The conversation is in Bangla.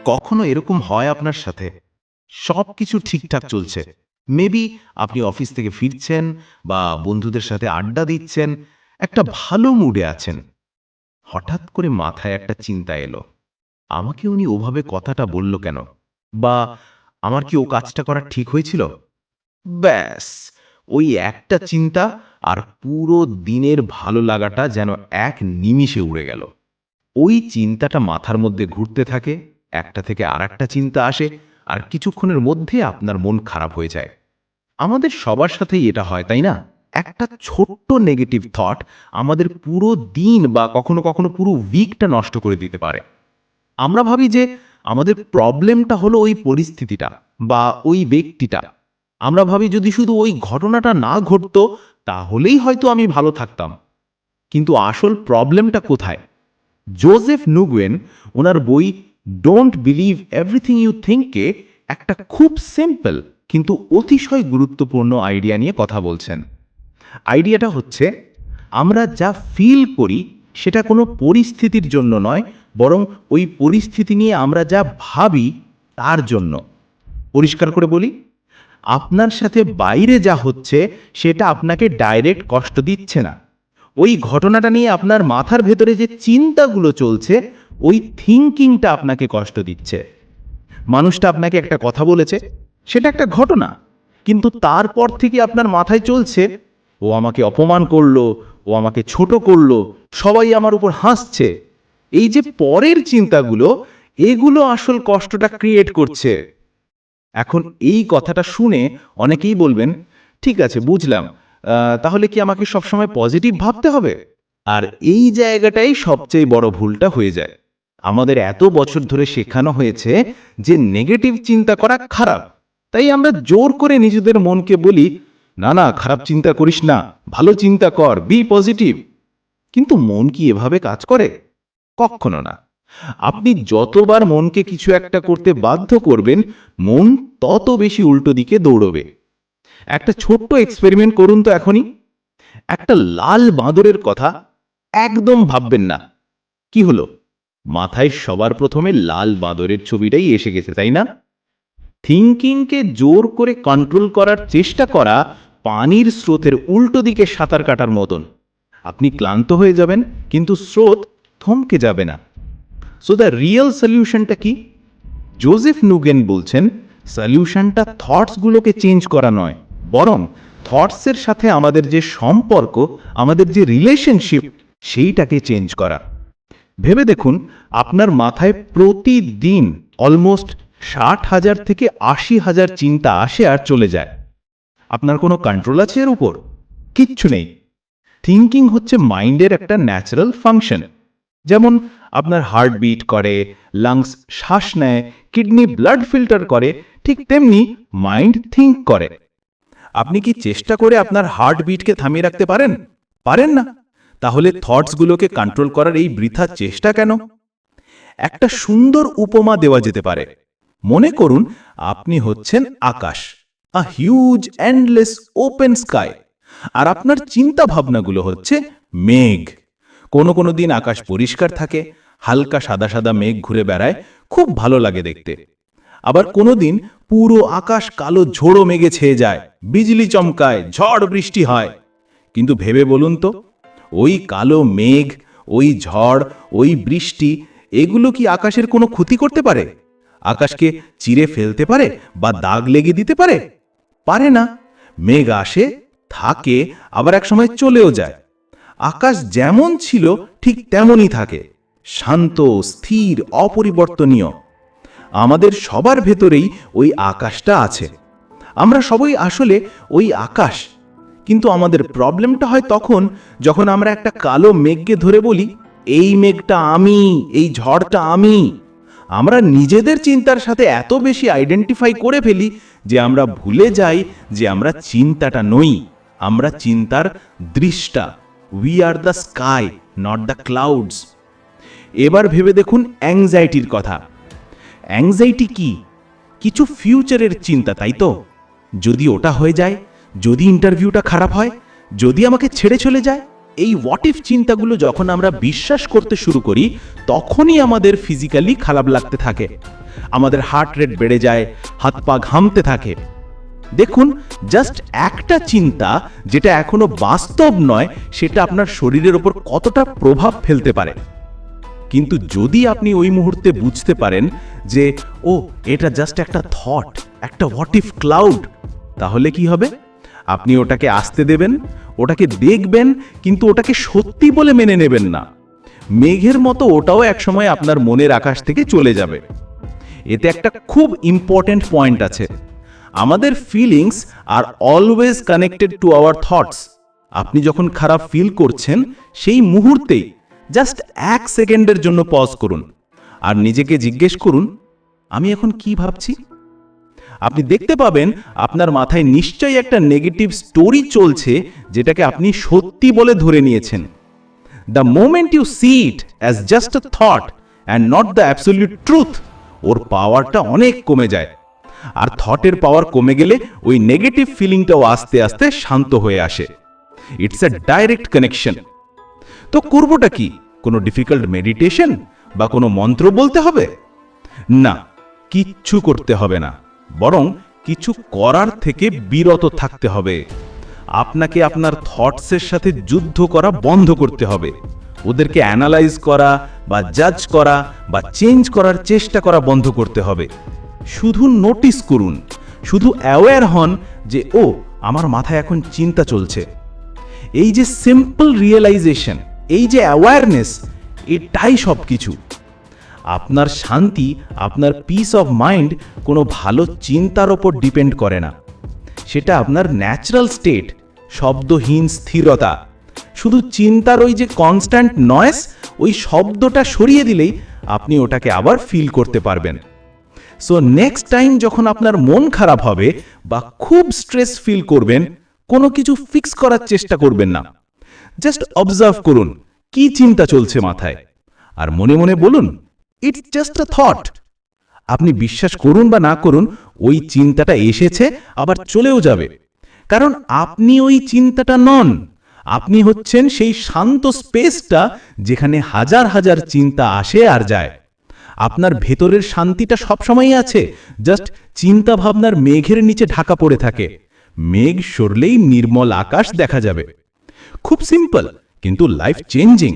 কখনো এরকম হয় আপনার সাথে সবকিছু ঠিকঠাক চলছে, মেবি আপনি অফিস থেকে ফিরছেন বা বন্ধুদের সাথে আড্ডা দিচ্ছেন, একটা ভালো মুডে আছেন, হঠাৎ করে মাথায় একটা চিন্তা এলো, আমাকে উনি ওভাবে কথাটা বলল কেন, বা আমার কি ও কাজটা করা ঠিক হয়েছিল? ব্যাস, ওই একটা চিন্তা আর পুরো দিনের ভালো লাগাটা যেন এক নিমিষে উড়ে গেল। ওই চিন্তাটা মাথার মধ্যে ঘুরতে থাকে, একটা থেকে আরেকটা চিন্তা আসে, আর কিছুক্ষণের মধ্যে আপনার মন খারাপ হয়ে যায়। আমাদের সবার সাথেই এটা হয়, তাই না? একটা ছোট্ট নেগেটিভ থট আমাদের পুরো দিন বা কখনো কখনো পুরো উইকটা নষ্ট করে দিতে পারে। আমরা ভাবি যে আমাদের প্রবলেমটা হলো ওই পরিস্থিতিটা বা ওই ব্যক্তিটা। আমরা ভাবি যদি শুধু ওই ঘটনাটা না ঘটতো তাহলেই হয়তো আমি ভালো থাকতাম। কিন্তু আসল প্রবলেমটা কোথায়? জোসেফ নুগুয়েন ওনার বই ডোন্ট বিলিভ এভরিথিং ইউ থিঙ্কে একটা খুব সিম্পল কিন্তু অতিশয় গুরুত্বপূর্ণ আইডিয়া নিয়ে কথা বলছেন। আইডিয়াটা হচ্ছে, আমরা যা ফিল করি সেটা কোনো পরিস্থিতির জন্য নয়, বরং ওই পরিস্থিতি নিয়ে আমরা যা ভাবি তার জন্য। পরিষ্কার করে বলি, আপনার সাথে বাইরে যা হচ্ছে সেটা আপনাকে ডাইরেক্ট কষ্ট দিচ্ছে না। ওই ঘটনাটা নিয়ে আপনার মাথার ভেতরে যে চিন্তাগুলো চলছে, ওই থিঙ্কিংটা আপনাকে কষ্ট দিচ্ছে। মানুষটা আপনাকে একটা কথা বলেছে, সেটা একটা ঘটনা, কিন্তু তারপর থেকে আপনার মাথায় চলছে, ও আমাকে অপমান করলো, ও আমাকে ছোট করলো, সবাই আমার উপর হাসছে। এই যে পরের চিন্তাগুলো, এগুলো আসল কষ্টটা ক্রিয়েট করছে। এখন এই কথাটা শুনে অনেকেই বলবেন, ঠিক আছে বুঝলাম, তাহলে কি আমাকে সবসময় পজিটিভ ভাবতে হবে? আর এই জায়গাটাই সবচেয়ে বড় ভুলটা হয়ে যায়। আমাদের এত বছর ধরে শেখানো হয়েছে যে নেগেটিভ চিন্তা করা খারাপ, তাই আমরা জোর করে নিজেদের মনকে বলি, না না খারাপ চিন্তা করিস না, ভালো চিন্তা কর, বি পজিটিভ। কিন্তু মন কি এভাবে কাজ করে? কখনো না। আপনি যতবার মনকে কিছু একটা করতে বাধ্য করবেন, মন তত বেশি উল্টো দিকে দৌড়বে। একটা ছোট্ট এক্সপেরিমেন্ট করুন তো এখনই। একটা লাল বাঁদরের কথা একদম ভাববেন না। কি হলো? মাথায় সবার প্রথমে লাল বাঁদরের ছবিটাই এসে গেছে, তাই না? থিঙ্কিংকে জোর করে কন্ট্রোল করার চেষ্টা করা পানির স্রোতের উল্টো দিকে সাঁতার কাটার মতন। আপনি ক্লান্ত হয়ে যাবেন, কিন্তু স্রোত থমকে যাবে না। সো দ্য রিয়েল সলিউশনটা কি? জোসেফ নুগেন বলছেন, সলিউশনটা থটসগুলোকে চেঞ্জ করা নয়, বরং থটসের সাথে আমাদের যে সম্পর্ক, আমাদের যে রিলেশনশিপ, সেইটাকে চেঞ্জ করা। ভেবে দেখুন, আপনার মাথায় প্রতিদিন অলমোস্ট 60,000 থেকে 80,000 চিন্তা আসে আর চলে যায়। আপনার কোনো কন্ট্রোল আছে এর উপর? কিচ্ছু নেই। থিঙ্কিং হচ্ছে মাইন্ডের একটা ন্যাচারাল ফাংশন। যেমন আপনার হার্ট বিট করে, লাংস শ্বাস নেয়, কিডনি ব্লাড ফিল্টার করে, ঠিক তেমনি মাইন্ড থিঙ্ক করে। আপনি কি চেষ্টা করে আপনার হার্ট বিটকে থামিয়ে রাখতে পারেন? পারেন না। তাহলে থটসগুলোকে কন্ট্রোল করার এই বৃথা চেষ্টা কেন? একটা সুন্দর উপমা দেওয়া যেতে পারে। মনে করুন আপনি হচ্ছেন আকাশ, a huge endless open sky, আর আপনার চিন্তা ভাবনাগুলো হচ্ছে মেঘ। কোনো কোনো দিন আকাশ পরিষ্কার থাকে, হালকা সাদা সাদা মেঘ ঘুরে বেড়ায়, খুব ভালো লাগে দেখতে। আবার কোনো দিন পুরো আকাশ কালো ঝোড়ো মেঘে ছেয়ে যায়, বিজলি চমকায়, ঝড় বৃষ্টি হয়। কিন্তু ভেবে বলুন তো, ওই কালো মেঘ, ওই ঝড়, ওই বৃষ্টি, এগুলো কি আকাশের কোনো ক্ষতি করতে পারে? আকাশকে চিরে ফেলতে পারে বা দাগ লেগে দিতে পারে? পারে না। মেঘ আসে, থাকে, আবার একসময় চলেও যায়। আকাশ যেমন ছিল ঠিক তেমনই থাকে, শান্ত, স্থির, অপরিবর্তনীয়। আমাদের সবার ভেতরেই ওই আকাশটা আছে। আমরা সবাই আসলে ওই আকাশ। কিন্তু আমাদের প্রবলেমটা হয় তখন যখন আমরা একটা কালো মেঘকে ধরে বলি, এই মেঘটা আমি, এই ঝড়টা আমি। আমরা নিজেদের চিন্তার সাথে এত বেশি আইডেন্টিফাই করে ফেলি যে আমরা ভুলে যাই যে আমরা চিন্তাটা নই, আমরা চিন্তার দৃষ্টা। We are the sky, not the clouds. এবার ভেবে দেখুন অ্যাংজাইটির কথা। অ্যাংজাইটি কি? কিছু ফিউচারের চিন্তা, তাই তো? যদি ওটা হয়ে যায়, যদি ইন্টারভিউটা খারাপ হয়, যদি আমাকে ছেড়ে চলে যায়, এই হোয়াট ইফ চিন্তাগুলো যখন আমরা বিশ্বাস করতে শুরু করি, তখনই আমাদের ফিজিক্যালি খারাপ লাগতে থাকে। আমাদের হার্ট রেট বেড়ে যায়, হাত পা ঘামতে থাকে। দেখুন, জাস্ট একটা চিন্তা যেটা এখনো বাস্তব নয়, সেটা আপনার শরীরের উপর কতটা প্রভাব ফেলতে পারে। কিন্তু যদি আপনি ওই মুহূর্তে বুঝতে পারেন যে ও এটা জাস্ট একটা থট, একটা হোয়াট ইফ ক্লাউড, তাহলে কি হবে? আপনি ওটাকে আসতে দেবেন, ওটাকে দেখবেন, কিন্তু ওটাকে সত্যি বলে মেনে নেবেন না। মেঘের মতো ওটাও একসময় আপনার মনের আকাশ থেকে চলে যাবে। এতে একটা খুব ইম্পর্ট্যান্ট পয়েন্ট আছে। আমাদের ফিলিংস আর always connected to our thoughts. আপনি যখন খারাপ ফিল করছেন, সেই মুহূর্তেই জাস্ট 1 সেকেন্ডের জন্য পজ করুন আর নিজেকে জিজ্ঞেস করুন, আমি এখন কি ভাবছি? আপনি দেখতে পাবেন আপনার মাথায় নিশ্চয়ই একটা নেগেটিভ স্টোরি চলছে, যেটাকে আপনি সত্যি বলে ধরে নিয়েছেন। The moment you see it as just a thought and not the absolute truth, ওর পাওয়ারটা অনেক কমে যায়। আর থটের পাওয়ার কমে গেলে ওই নেগেটিভ ফিলিংটাও আস্তে আস্তে শান্ত হয়ে আসে। It's a direct connection. তো করবোটা কি? কোনো ডিফিকাল্ট মেডিটেশন বা কোনো মন্ত্র বলতে হবে? না, কিচ্ছু করতে হবে না। বরং কিছু করার থেকে বিরত থাকতে হবে। আপনাকে আপনার থটসের সাথে যুদ্ধ করা বন্ধ করতে হবে। ওদেরকে অ্যানালাইজ করা বা জাজ করা বা চেঞ্জ করার চেষ্টা করা বন্ধ করতে হবে। শুধু নোটিস করুন, শুধু অ্যাওয়্যার হন যে ও আমার মাথায় এখন চিন্তা চলছে। এই যে সিম্পল রিয়েলাইজেশন, এই যে অ্যাওয়ারনেস, এটাই সব কিছু। আপনার শান্তি, আপনার পিস অফ মাইন্ড কোনো ভালো চিন্তার ওপর ডিপেন্ড করে না। সেটা আপনার ন্যাচারাল স্টেট, শব্দহীন স্থিরতা। শুধু চিন্তার ওই যে কনস্ট্যান্ট নয়েজ, ওই শব্দটা সরিয়ে দিলেই আপনি ওটাকে আবার ফিল করতে পারবেন। সো নেক্সট টাইম যখন আপনার মন খারাপ হবে বা খুব স্ট্রেস ফিল করবেন, কোনো কিছু ফিক্স করার চেষ্টা করবেন না। জাস্ট অবজার্ভ করুন কি চিন্তা চলছে মাথায়, আর মনে মনে বলুন, ইটস জাস্ট আ থট। আপনি বিশ্বাস করুন বা না করুন, ওই চিন্তাটা এসেছে আবার চলেও যাবে, কারণ আপনি ওই চিন্তাটা নন। আপনি হচ্ছেন সেই শান্ত স্পেসটা যেখানে হাজার হাজার চিন্তা আসে আর যায়। আপনার ভেতরের শান্তিটা সবসময়ই আছে, জাস্ট চিন্তা ভাবনার মেঘের নিচে ঢাকা পড়ে থাকে। মেঘ সরলেই নির্মল আকাশ দেখা যাবে। খুব সিম্পল, কিন্তু লাইফ চেঞ্জিং।